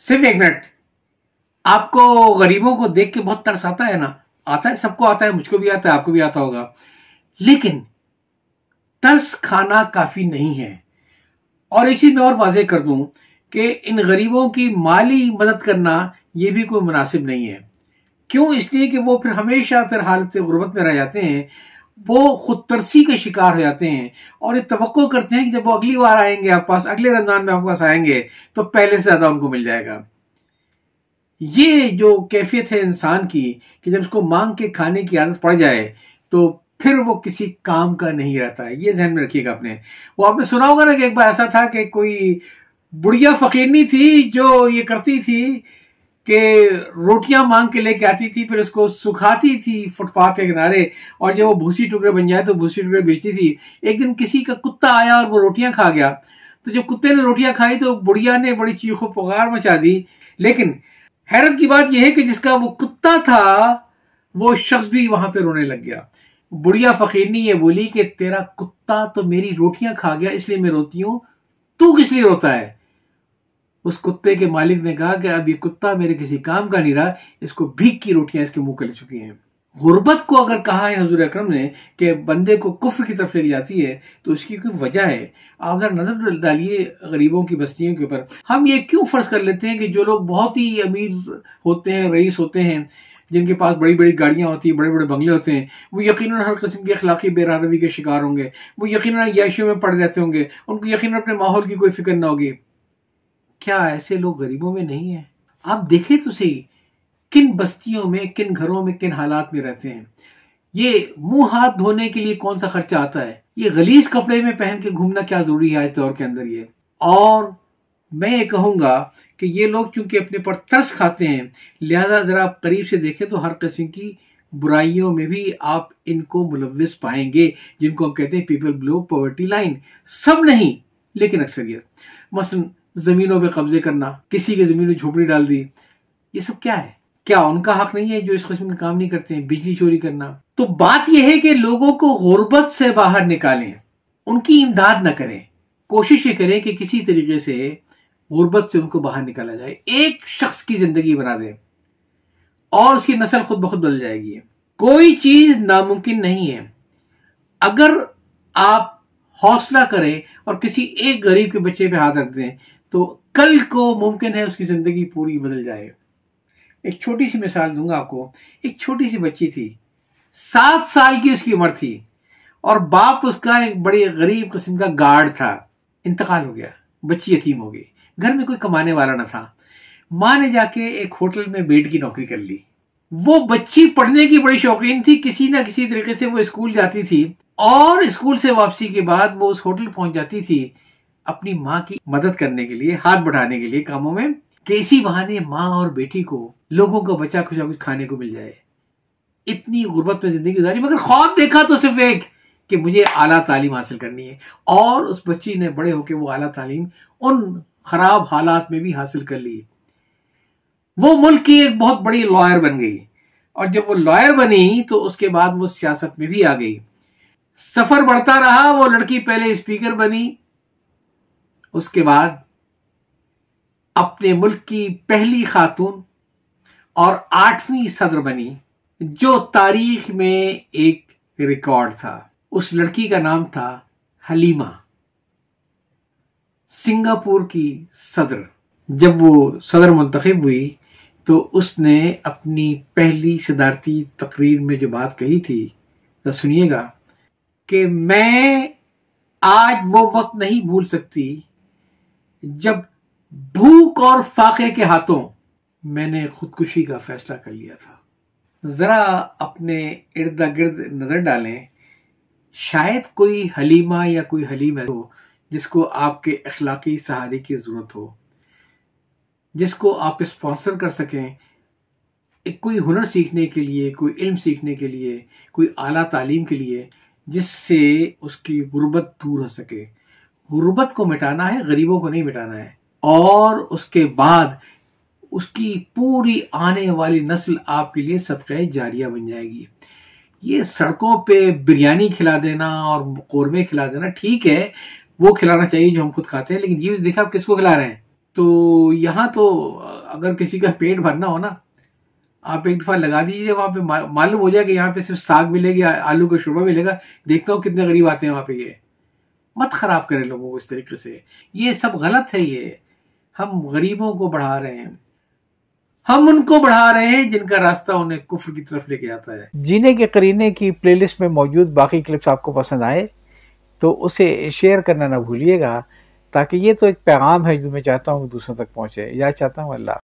صرف ایک منٹ. آپ کو غریبوں کو دیکھ کے بہت ترس آتا ہے نا؟ آتا ہے، سب کو آتا ہے، مجھ کو بھی آتا ہے، آپ کو بھی آتا ہوگا. لیکن ترس کھانا کافی نہیں ہے. اور ایک چیز میں اور واضح کر دوں کہ ان غریبوں کی مالی مدد کرنا یہ بھی کوئی مناسب نہیں ہے. کیوں؟ اس لیے کہ وہ پھر ہمیشہ پھر حالت غربت میں رہ جاتے ہیں، وہ خود ترسی کے شکار ہو جاتے ہیں، اور یہ توقع کرتے ہیں کہ جب وہ اگلی بار آئیں گے آپ پاس، اگلے رمضان میں آپ پاس آئیں گے تو پہلے سے زیادہ ان کو مل جائے گا. یہ جو کیفیت ہے انسان کی کہ جب اس کو مانگ کے کھانے کی عادت پڑ جائے تو پھر وہ کسی کام کا نہیں رہتا ہے. یہ ذہن میں رکھیے گا اپنے. وہ آپ نے سنا ہوگا نا کہ ایک بار ایسا تھا کہ کوئی بڑھیا فقیرنی تھی جو یہ کرتی تھی کہ روٹیاں مانگ کے لے کے آتی تھی، پھر اس کو سکھاتی تھی فٹ پاتھ کے کنارے، اور جب وہ بھوسی ٹکڑے بن جائے تو بھوسی ٹکڑے بیچتی تھی. ایک دن کسی کا کتا آیا اور وہ روٹیاں کھا گیا. تو جب کتے نے روٹیاں کھائی تو بڑھیا نے بڑی چیخ و پکار مچا دی. لیکن حیرت کی بات یہ ہے کہ جس کا وہ کتا تھا وہ شخص بھی وہاں پہ رونے لگ گیا. بڑھیا فقیرنی یہ بولی کہ تیرا کتا تو میری روٹیاں کھا گیا اس لیے میں روتی ہوں، تو کس لیے روتا ہے؟ اس کتے کے مالک نے کہا کہ اب یہ کتا میرے کسی کام کا نہیں رہا، اس کو بھیک کی روٹیاں اس کے منہ لگ چکی ہیں. غربت کو اگر کہا ہے حضور اکرم نے کہ بندے کو کفر کی طرف لے جاتی ہے تو اس کی کوئی وجہ ہے. آپ ذرا نظر ڈالیے غریبوں کی بستیوں کے اوپر. ہم یہ کیوں فرض کر لیتے ہیں کہ جو لوگ بہت ہی امیر ہوتے ہیں، رئیس ہوتے ہیں، جن کے پاس بڑی بڑی گاڑیاں ہوتی ہیں، بڑے بڑے بنگلے ہوتے ہیں، وہ یقیناً ہر قسم کی اخلاقی بے روی کے شکار ہوں گے، وہ یقیناً عیاشیوں میں پڑے رہتے ہوں گے، ان کو یقیناً اپنے ماحول کی کوئی فکر نہ ہوگی. کیا ایسے لوگ غریبوں میں نہیں ہیں؟ آپ دیکھیں تو صحیح کن بستیوں میں، کن گھروں میں، کن حالات میں رہتے ہیں. یہ منہ ہاتھ دھونے کے لیے کون سا خرچہ آتا ہے؟ یہ غلیظ کپڑے میں پہن کے گھومنا کیا ضروری ہے آج دور کے اندر یہ؟ اور میں یہ کہوں گا کہ یہ لوگ چونکہ اپنے پر ترس کھاتے ہیں، لہذا ذرا آپ قریب سے دیکھیں تو ہر قسم کی برائیوں میں بھی آپ ان کو ملوث پائیں گے، جن کو ہم کہتے ہیں پیپل بلو پاورٹی لائن. سب نہیں لیکن اکثریت. مثلا زمینوں پہ قبضے کرنا، کسی کی زمین میں جھوپڑی ڈال دی، یہ سب کیا ہے؟ کیا ان کا حق نہیں ہے جو اس قسم کا کام نہیں کرتے ہیں؟ بجلی چوری کرنا. تو بات یہ ہے کہ لوگوں کو غربت سے باہر نکالیں، ان کی امداد نہ کریں. کوشش یہ کریں کہ کسی طریقے سے غربت سے ان کو باہر نکالا جائے. ایک شخص کی زندگی بنا دیں اور اس کی نسل خود بخود بدل جائے گی. کوئی چیز ناممکن نہیں ہے. اگر آپ حوصلہ کریں اور کسی ایک غریب کے بچے پہ ہاتھ رکھ دیں تو کل کو ممکن ہے اس کی زندگی پوری بدل جائے. ایک چھوٹی سی مثال دوں گا آپ کو. ایک چھوٹی سی بچی تھی، 7 سال کی اس کی عمر تھی، اور باپ اس کا ایک بڑی غریب قسم کا گارڈ تھا. انتقال ہو گیا، بچی یتیم ہو گئی، گھر میں کوئی کمانے والا نہ تھا. ماں نے جا کے ایک ہوٹل میں میڈ کی نوکری کر لی. وہ بچی پڑھنے کی بڑی شوقین تھی، کسی نہ کسی طریقے سے وہ اسکول جاتی تھی، اور اسکول سے واپسی کے بعد وہ اس ہوٹل پہنچ جاتی تھی اپنی ماں کی مدد کرنے کے لیے، ہاتھ بڑھانے کے لیے کاموں میں، کہ اسی بہانے ماں اور بیٹی کو لوگوں کا بچا کچھ نہ کچھ کھانے کو مل جائے. اتنی غربت میں زندگی گزاری، مگر خواب دیکھا تو صرف ایک کہ مجھے اعلیٰ تعلیم حاصل کرنی ہے. اور اس بچی نے بڑے ہو کے وہ اعلیٰ تعلیم ان خراب حالات میں بھی حاصل کر لی. وہ ملک کی ایک بہت بڑی لائر بن گئی، اور جب وہ لائر بنی تو اس کے بعد وہ سیاست میں بھی آ گئی. سفر بڑھتا رہا، وہ لڑکی پہلے اسپیکر بنی، اس کے بعد اپنے ملک کی پہلی خاتون اور 8ویں صدر بنی، جو تاریخ میں ایک ریکارڈ تھا. اس لڑکی کا نام تھا حلیمہ، سنگاپور کی صدر. جب وہ صدر منتخب ہوئی تو اس نے اپنی پہلی صدارتی تقریر میں جو بات کہی تھی تو سنیے گا کہ میں آج وہ وقت نہیں بھول سکتی جب بھوک اور فاقے کے ہاتھوں میں نے خودکشی کا فیصلہ کر لیا تھا. ذرا اپنے ارد گرد نظر ڈالیں، شاید کوئی حلیمہ یا کوئی حلیم ہو جس کو آپ کے اخلاقی سہارے کی ضرورت ہو، جس کو آپ اسپانسر کر سکیں، کوئی ہنر سیکھنے کے لیے، کوئی علم سیکھنے کے لیے، کوئی اعلیٰ تعلیم کے لیے، جس سے اس کی غربت دور ہو سکے. غربت کو مٹانا ہے، غریبوں کو نہیں مٹانا ہے. اور اس کے بعد اس کی پوری آنے والی نسل آپ کے لیے صدقہ جاریہ بن جائے گی. یہ سڑکوں پہ بریانی کھلا دینا اور قورمے کھلا دینا ٹھیک ہے، وہ کھلانا چاہیے جو ہم خود کھاتے ہیں، لیکن یہ دیکھا آپ کس کو کھلا رہے ہیں. تو یہاں تو اگر کسی کا پیٹ بھرنا ہو نا، آپ ایک دفعہ لگا دیجیے وہاں پہ، معلوم ہو جائے کہ یہاں پہ صرف ساگ ملے گی، آلو کا شوربہ ملے گا. دیکھتا ہوں کتنے غریب آتے ہیں وہاں پہ. یہ مت خراب کریں لوگوں کو اس طریقے سے، یہ سب غلط ہے. یہ ہم غریبوں کو بڑھا رہے ہیں، ہم ان کو بڑھا رہے ہیں جن کا راستہ انہیں کفر کی طرف لے کے جاتا ہے. جینے کے قرینے کی پلے لسٹ میں موجود باقی کلپس آپ کو پسند آئے تو اسے شیئر کرنا نہ بھولیے گا، تاکہ یہ تو ایک پیغام ہے جو میں چاہتا ہوں کہ دوسروں تک پہنچے. یا چاہتا ہوں اللہ